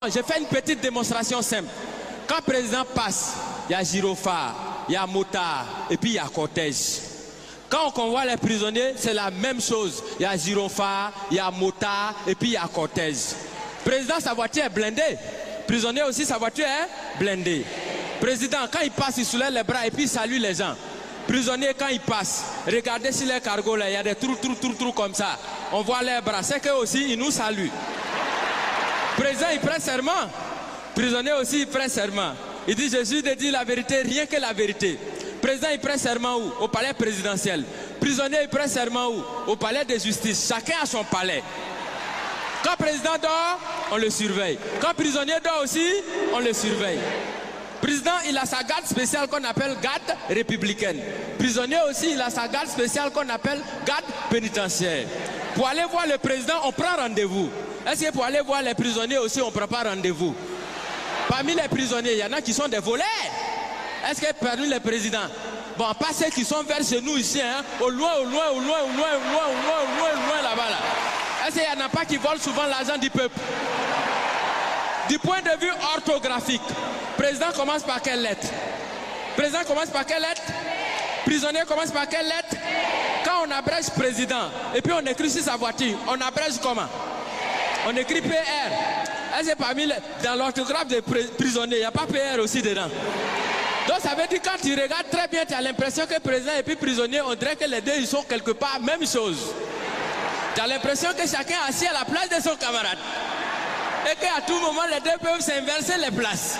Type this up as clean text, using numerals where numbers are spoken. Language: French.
Je fais une petite démonstration simple. Quand le président passe, il y a gyrophare, il y a motard et puis il y a cortège. Quand on convoie les prisonniers, c'est la même chose. Il y a gyrophare, il y a motard et puis il y a cortège. Président, sa voiture est blindée. Prisonnier aussi, sa voiture est blindée. Président, quand il passe, il soulève les bras et puis il salue les gens. Prisonnier, quand il passe, regardez sur les cargos là, il y a des trous comme ça. On voit les bras, c'est qu'eux aussi, ils nous saluent. Président, il prend serment. Prisonnier aussi, il prend serment. Il dit, je suis de dire la vérité, rien que la vérité. Président, il prend serment où? Au palais présidentiel. Prisonnier, il prend serment où? Au palais de justice. Chacun a son palais. Quand le président dort, on le surveille. Quand le prisonnier dort aussi, on le surveille. Président, il a sa garde spéciale qu'on appelle garde républicaine. Prisonnier aussi, il a sa garde spéciale qu'on appelle garde pénitentiaire. Pour aller voir le président, on prend rendez-vous. Est-ce que pour aller voir les prisonniers aussi, on ne prend pas rendez-vous? Parmi les prisonniers, il y en a qui sont des voleurs. Est-ce que parmi les présidents, bon, pas ceux qui sont vers chez nous ici, hein, au loin là-bas, là. Est-ce qu'il n'y en a pas qui volent souvent l'argent du peuple? Du point de vue orthographique, président commence par quelle lettre? Président commence par quelle lettre? Prisonnier commence par quelle lettre? Quand on abrège président, et puis on écrit sur sa voiture, on abrège comment? On écrit PR. Est-ce que parmi dans l'orthographe des prisonniers, il n'y a pas PR aussi dedans? Donc ça veut dire quand tu regardes très bien, tu as l'impression que président et puis prisonnier, on dirait que les deux ils sont quelque part même chose. Tu as l'impression que chacun est assis à la place de son camarade. Et qu'à tout moment, les deux peuvent s'inverser les places.